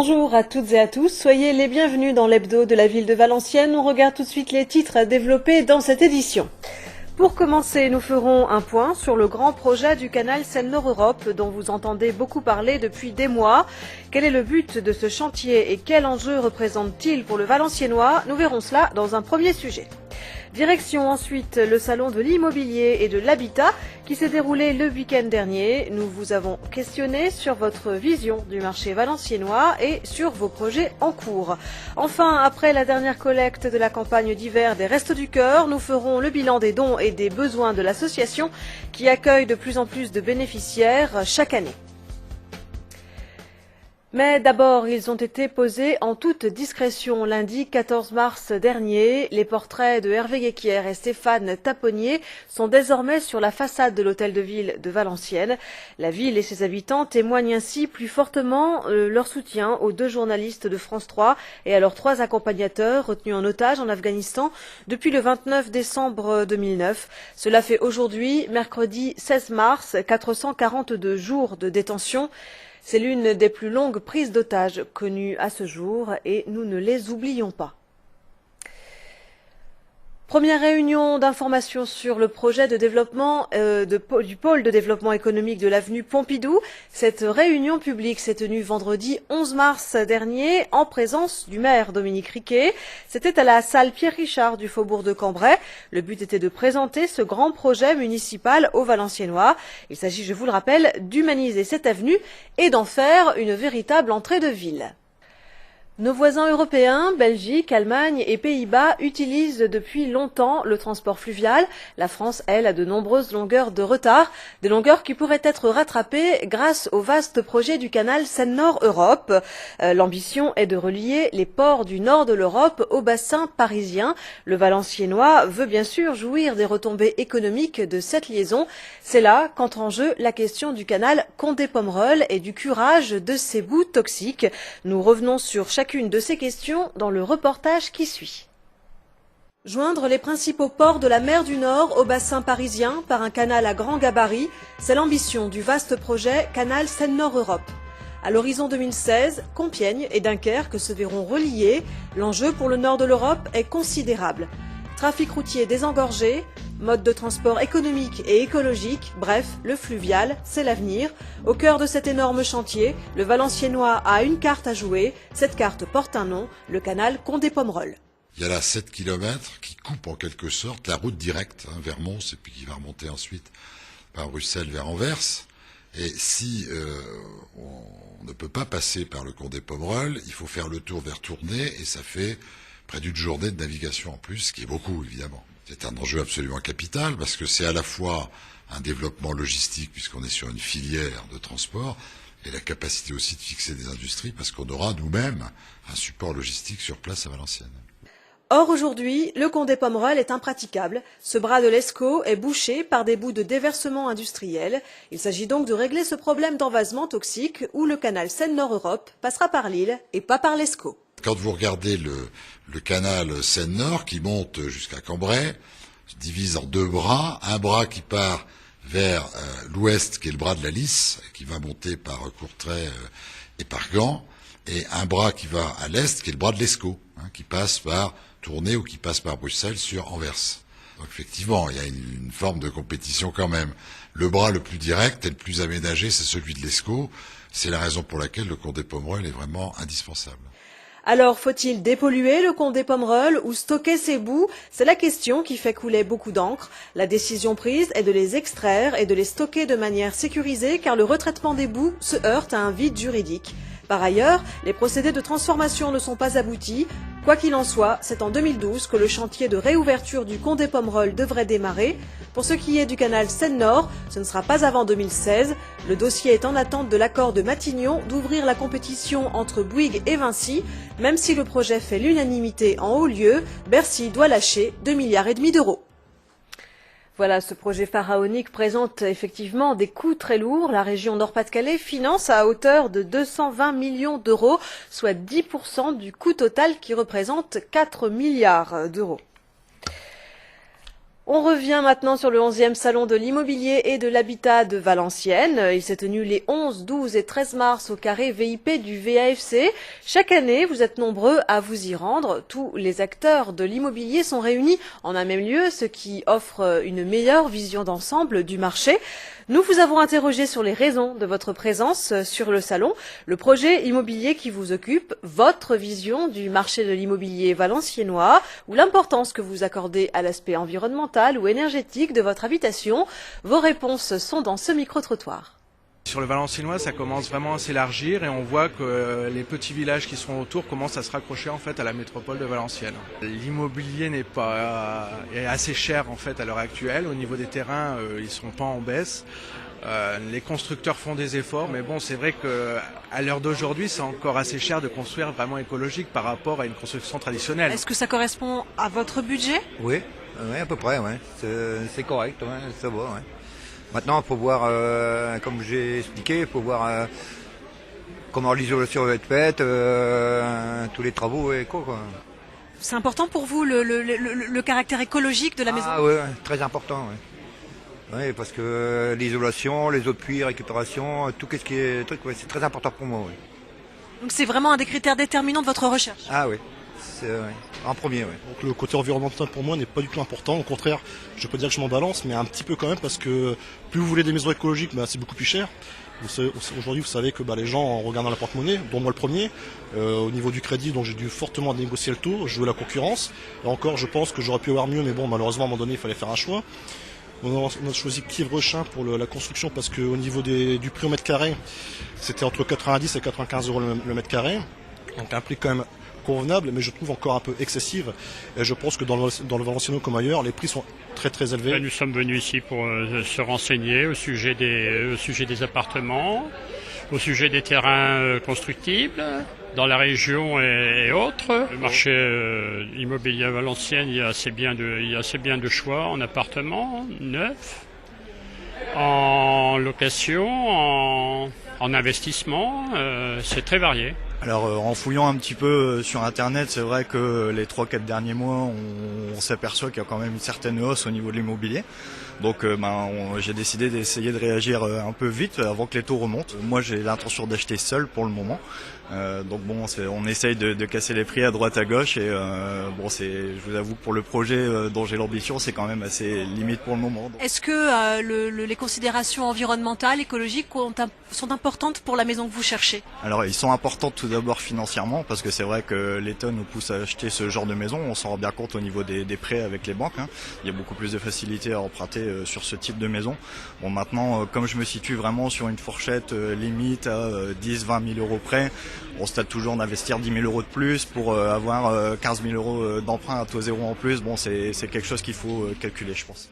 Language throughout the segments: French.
Bonjour à toutes et à tous, soyez les bienvenus dans l'hebdo de la ville de Valenciennes. On regarde tout de suite les titres développés dans cette édition. Pour commencer, nous ferons un point sur le grand projet du canal Seine-Nord-Europe dont vous entendez beaucoup parler depuis des mois. Quel est le but de ce chantier et quel enjeu représente-t-il pour le Valenciennois? Nous verrons cela dans un premier sujet. Direction ensuite le salon de l'immobilier et de l'habitat qui s'est déroulé le week-end dernier. Nous vous avons questionné sur votre vision du marché valenciennois et sur vos projets en cours. Enfin, après la dernière collecte de la campagne d'hiver des Restos du Cœur, nous ferons le bilan des dons et des besoins de l'association qui accueille de plus en plus de bénéficiaires chaque année. Mais d'abord, ils ont été posés en toute discrétion lundi 14 mars dernier. Les portraits de Hervé Guéquière et Stéphane Taponnier sont désormais sur la façade de l'hôtel de ville de Valenciennes. La ville et ses habitants témoignent ainsi plus fortement leur soutien aux deux journalistes de France 3 et à leurs trois accompagnateurs retenus en otage en Afghanistan depuis le 29 décembre 2009. Cela fait aujourd'hui, mercredi 16 mars, 442 jours de détention. C'est l'une des plus longues prises d'otages connues à ce jour et nous ne les oublions pas. Première réunion d'information sur le projet de développement du pôle de développement économique de l'avenue Pompidou. Cette réunion publique s'est tenue vendredi 11 mars dernier en présence du maire Dominique Riquet. C'était à la salle Pierre Richard du faubourg de Cambrai. Le but était de présenter ce grand projet municipal aux Valenciennois. Il s'agit, je vous le rappelle, d'humaniser cette avenue et d'en faire une véritable entrée de ville. Nos voisins européens, Belgique, Allemagne et Pays-Bas, utilisent depuis longtemps le transport fluvial. La France, elle, a de nombreuses longueurs de retard, des longueurs qui pourraient être rattrapées grâce au vaste projet du canal Seine-Nord-Europe. L'ambition est de relier les ports du nord de l'Europe au bassin parisien. Le Valenciennois veut bien sûr jouir des retombées économiques de cette liaison. C'est là qu'entre en jeu la question du canal Condé-Pomerol et du curage de ses boues toxiques. Nous revenons sur chacune de ces questions dans le reportage qui suit. Joindre les principaux ports de la mer du Nord au bassin parisien par un canal à grand gabarit, c'est l'ambition du vaste projet Canal Seine-Nord-Europe. À l'horizon 2016, Compiègne et Dunkerque se verront reliés. L'enjeu pour le nord de l'Europe est considérable. Trafic routier désengorgé, mode de transport économique et écologique, bref, le fluvial, c'est l'avenir. Au cœur de cet énorme chantier, le Valenciennois a une carte à jouer. Cette carte porte un nom, le canal Condé-Pomerol. Il y a là 7 kilomètres qui coupent en quelque sorte la route directe vers Mons et puis qui va remonter ensuite par Bruxelles vers Anvers. Et si on ne peut pas passer par le Condé-Pomerol, il faut faire le tour vers Tournai et ça fait près d'une journée de navigation en plus, ce qui est beaucoup évidemment. C'est un enjeu absolument capital parce que c'est à la fois un développement logistique puisqu'on est sur une filière de transport et la capacité aussi de fixer des industries parce qu'on aura nous-mêmes un support logistique sur place à Valenciennes. Or aujourd'hui, le Condé-Pomerol est impraticable. Ce bras de l'Escaut est bouché par des bouts de déversement industriel. Il s'agit donc de régler ce problème d'envasement toxique où le canal Seine-Nord-Europe passera par l'île et pas par l'Escaut. Quand vous regardez le canal Seine-Nord qui monte jusqu'à Cambrai, se divise en deux bras, un bras qui part vers l'ouest qui est le bras de la Lys, qui va monter par Courtrai et par Gand, et un bras qui va à l'est qui est le bras de l'Escaut, qui passe par Tournai ou qui passe par Bruxelles sur Anvers. Donc effectivement, il y a une forme de compétition quand même. Le bras le plus direct et le plus aménagé, c'est celui de l'Escaut. C'est la raison pour laquelle le Condé-Pomerol est vraiment indispensable. Alors, faut-il dépolluer le Condé-Pomerol ou stocker ces boues? C'est la question qui fait couler beaucoup d'encre. La décision prise est de les extraire et de les stocker de manière sécurisée car le retraitement des boues se heurte à un vide juridique. Par ailleurs, les procédés de transformation ne sont pas aboutis. Quoi qu'il en soit, c'est en 2012 que le chantier de réouverture du Condé-Pomerol devrait démarrer. Pour ce qui est du canal Seine-Nord, ce ne sera pas avant 2016. Le dossier est en attente de l'accord de Matignon d'ouvrir la compétition entre Bouygues et Vinci. Même si le projet fait l'unanimité en haut lieu, Bercy doit lâcher 2,5 milliards d'euros. Voilà, ce projet pharaonique présente effectivement des coûts très lourds. La région Nord-Pas-de-Calais finance à hauteur de 220 millions d'euros, soit 10% du coût total qui représente 4 milliards d'euros. On revient maintenant sur le 11e salon de l'immobilier et de l'habitat de Valenciennes. Il s'est tenu les 11, 12 et 13 mars au carré VIP du VAFC. Chaque année, vous êtes nombreux à vous y rendre. Tous les acteurs de l'immobilier sont réunis en un même lieu, ce qui offre une meilleure vision d'ensemble du marché. Nous vous avons interrogé sur les raisons de votre présence sur le salon, le projet immobilier qui vous occupe, votre vision du marché de l'immobilier valenciennois ou l'importance que vous accordez à l'aspect environnemental ou énergétique de votre habitation. Vos réponses sont dans ce micro-trottoir. Sur le Valenciennois, ça commence vraiment à s'élargir et on voit que les petits villages qui sont autour commencent à se raccrocher en fait à la métropole de Valenciennes. L'immobilier est assez cher en fait à l'heure actuelle. Au niveau des terrains, ils sont pas en baisse. Les constructeurs font des efforts, mais bon, c'est vrai qu'à l'heure d'aujourd'hui, c'est encore assez cher de construire vraiment écologique par rapport à une construction traditionnelle. Est-ce que ça correspond à votre budget? Oui, à peu près, ouais. C'est correct, ouais, ça va. Ouais. Maintenant, il faut voir, comme j'ai expliqué, il faut voir comment l'isolation va être faite, tous les travaux et quoi. C'est important pour vous le caractère écologique de la maison? Ah oui, très important. Ouais. Oui, parce que l'isolation, les eaux de pluie, récupération, tout ce qui est truc, ouais, c'est très important pour moi. Ouais. Donc c'est vraiment un des critères déterminants de votre recherche? Ah oui, c'est en premier. Ouais. Donc le côté environnemental pour moi n'est pas du tout important. Au contraire, je peux dire que je m'en balance, mais un petit peu quand même parce que plus vous voulez des maisons écologiques, c'est beaucoup plus cher. Aujourd'hui, vous savez que les gens, en regardant la porte-monnaie, dont moi le premier, au niveau du crédit, donc j'ai dû fortement négocier le taux, jouer la concurrence. Là encore, je pense que j'aurais pu avoir mieux, mais bon, malheureusement, à un moment donné, il fallait faire un choix. On a choisi Quievrechin pour la construction parce qu'au niveau du prix au mètre carré, c'était entre 90 et 95 euros le mètre carré. Donc un prix quand même convenable, mais je trouve encore un peu excessive. Et je pense que dans le Valenciennois comme ailleurs, les prix sont très très élevés. Nous sommes venus ici pour se renseigner au sujet des appartements, au sujet des terrains constructibles dans la région et autres. Le marché immobilier à Valenciennes, il y a assez bien de choix en appartements neufs, en location, en investissement. C'est très varié. Alors en fouillant un petit peu sur internet, c'est vrai que les 3-4 derniers mois, on s'aperçoit qu'il y a quand même une certaine hausse au niveau de l'immobilier. Donc j'ai décidé d'essayer de réagir un peu vite avant que les taux remontent. Moi j'ai l'intention d'acheter seul pour le moment. Donc bon, on essaye de casser les prix à droite à gauche et je vous avoue que pour le projet dont j'ai l'ambition, c'est quand même assez limite pour le moment. Donc. Est-ce que les considérations environnementales, écologiques sont importantes pour la maison que vous cherchez? Alors ils sont importantes tout d'abord financièrement parce que c'est vrai que l'État nous pousse à acheter ce genre de maison. On s'en rend bien compte au niveau des prêts avec les banques. Il y a beaucoup plus de facilité à emprunter sur ce type de maison. Bon maintenant, comme je me situe vraiment sur une fourchette limite à 10-20 000 euros près, on se tâte toujours d'investir 10 000 euros de plus pour avoir 15 000 euros d'emprunt à taux zéro en plus. Bon, c'est quelque chose qu'il faut calculer, je pense.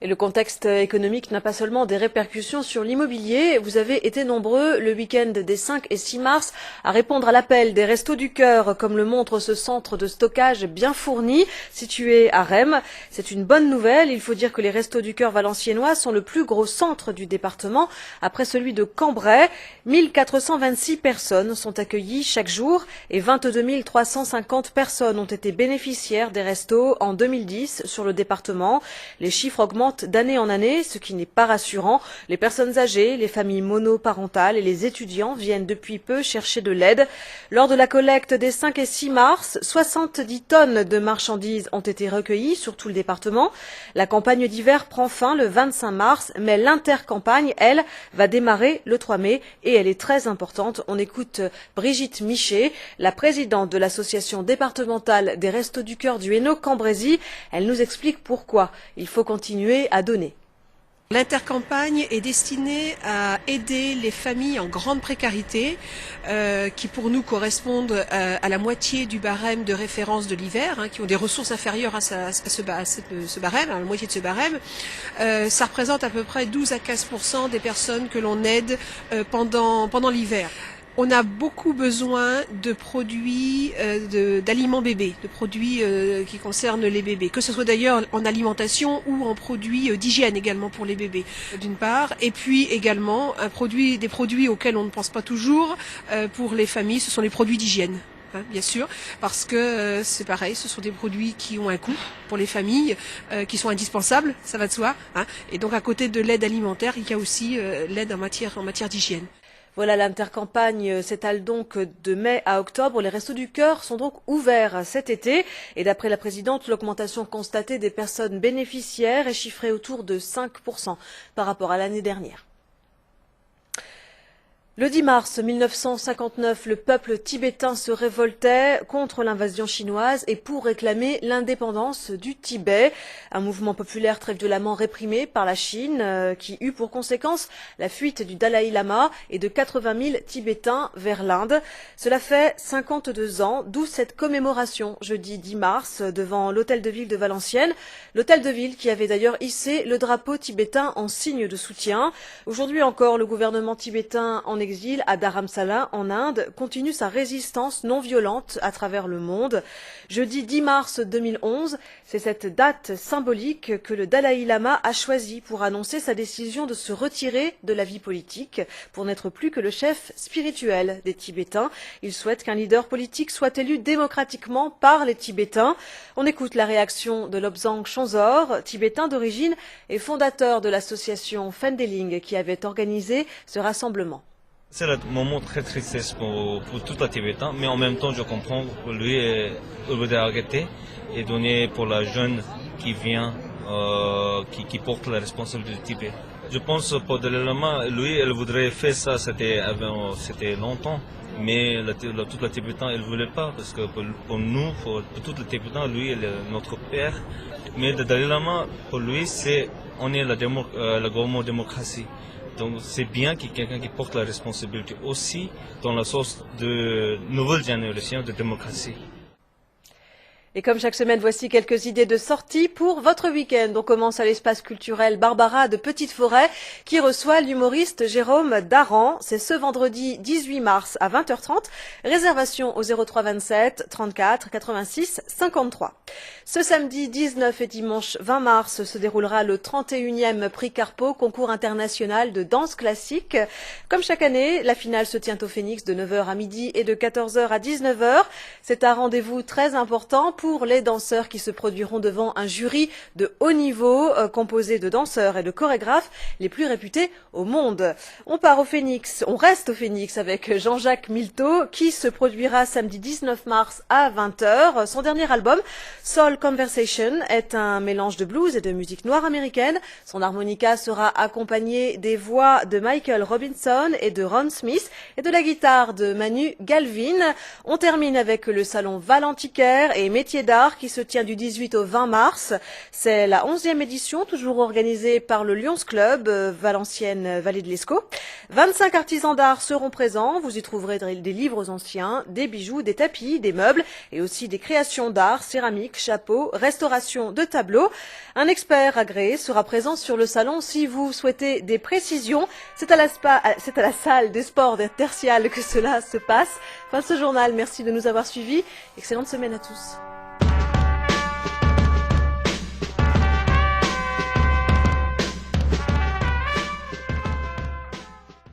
Et le contexte économique n'a pas seulement des répercussions sur l'immobilier. Vous avez été nombreux le week-end des 5 et 6 mars à répondre à l'appel des Restos du Cœur, comme le montre ce centre de stockage bien fourni, situé à Rheims. C'est une bonne nouvelle. Il faut dire que les Restos du Cœur valenciennois sont le plus gros centre du département, après celui de Cambrai. 1426 personnes sont accueillies chaque jour et 22 350 personnes ont été bénéficiaires des restos en 2010 sur le département. Les chiffres augmentent d'année en année, ce qui n'est pas rassurant. Les personnes âgées, les familles monoparentales et les étudiants viennent depuis peu chercher de l'aide. Lors de la collecte des 5 et 6 mars, 70 tonnes de marchandises ont été recueillies sur tout le département. La campagne d'hiver prend fin le 25 mars, mais l'intercampagne, elle, va démarrer le 3 mai et elle est très importante. On écoute Brigitte Michet, la présidente de l'association départementale des Restos du Cœur du Hainaut-Cambrésis. Elle nous explique pourquoi il faut continuer à donner. L'intercampagne est destinée à aider les familles en grande précarité qui pour nous correspondent à la moitié du barème de référence de l'hiver, qui ont des ressources inférieures à ce barème, à la moitié de ce barème. Ça représente à peu près 12 à 15% des personnes que l'on aide pendant l'hiver. On a beaucoup besoin de produits, d'aliments bébés, de produits qui concernent les bébés, que ce soit d'ailleurs en alimentation ou en produits d'hygiène également pour les bébés, d'une part. Et puis également des produits auxquels on ne pense pas toujours pour les familles, ce sont les produits d'hygiène. bien sûr, parce que c'est pareil, ce sont des produits qui ont un coût pour les familles, qui sont indispensables, ça va de soi. Et donc à côté de l'aide alimentaire, il y a aussi l'aide en matière d'hygiène. Voilà, l'intercampagne s'étale donc de mai à octobre. Les Restos du Cœur sont donc ouverts cet été. Et d'après la présidente, l'augmentation constatée des personnes bénéficiaires est chiffrée autour de 5% par rapport à l'année dernière. Le 10 mars 1959, le peuple tibétain se révoltait contre l'invasion chinoise et pour réclamer l'indépendance du Tibet. Un mouvement populaire très violemment réprimé par la Chine qui eut pour conséquence la fuite du Dalai Lama et de 80 000 Tibétains vers l'Inde. Cela fait 52 ans, d'où cette commémoration jeudi 10 mars devant l'hôtel de ville de Valenciennes. L'hôtel de ville qui avait d'ailleurs hissé le drapeau tibétain en signe de soutien. Aujourd'hui encore, le gouvernement tibétain en exil à Dharamsala, en Inde, continue sa résistance non violente à travers le monde. Jeudi 10 mars 2011, c'est cette date symbolique que le Dalai Lama a choisie pour annoncer sa décision de se retirer de la vie politique, pour n'être plus que le chef spirituel des Tibétains. Il souhaite qu'un leader politique soit élu démocratiquement par les Tibétains. On écoute la réaction de Lobsang Chonzor, tibétain d'origine et fondateur de l'association Phendeling qui avait organisé ce rassemblement. C'est un moment très triste pour tout le Tibétain, mais en même temps, je comprends que lui, il voudrait arrêter et donner pour la jeune qui vient, qui porte la responsabilité du Tibet. Je pense que pour Dalai Lama, lui, il voudrait faire ça, c'était longtemps, mais tout le Tibétain, il ne voulait pas, parce que pour nous, pour tout le Tibétain, lui, il est notre père. Mais le Dalai Lama, pour lui, on est la grande démocratie. Donc c'est bien qu'il y ait quelqu'un qui porte la responsabilité aussi dans la sorte de nouvelle génération de démocratie. Et comme chaque semaine, voici quelques idées de sortie pour votre week-end. On commence à l'espace culturel Barbara de Petite Forêt qui reçoit l'humoriste Jérôme Daran. C'est ce vendredi 18 mars à 20h30. Réservation au 03 27 34 86 53. Ce samedi 19 et dimanche 20 mars se déroulera le 31e prix Carpeau, concours international de danse classique. Comme chaque année, la finale se tient au Phénix de 9h à midi et de 14h à 19h. C'est un rendez-vous très important pour les danseurs qui se produiront devant un jury de haut niveau composé de danseurs et de chorégraphes les plus réputés au monde. On reste au Phénix avec Jean-Jacques Milteau qui se produira samedi 19 mars à 20h. Son dernier album, Soul Conversation, est un mélange de blues et de musique noire américaine. Son harmonica sera accompagné des voix de Michael Robinson et de Ron Smith et de la guitare de Manu Galvin. On termine avec le salon Valenticaire et Métiers d'art qui se tient du 18 au 20 mars. C'est la 11e édition, toujours organisée par le Lions Club, Valenciennes Vallée de l'Escaut. 25 artisans d'art seront présents. Vous y trouverez des livres anciens, des bijoux, des tapis, des meubles et aussi des créations d'art, céramique, chapeaux, restauration de tableaux. Un expert agréé sera présent sur le salon si vous souhaitez des précisions. C'est à la salle des sports tertiales que cela se passe. Fin de ce journal, merci de nous avoir suivis. Excellente semaine à tous.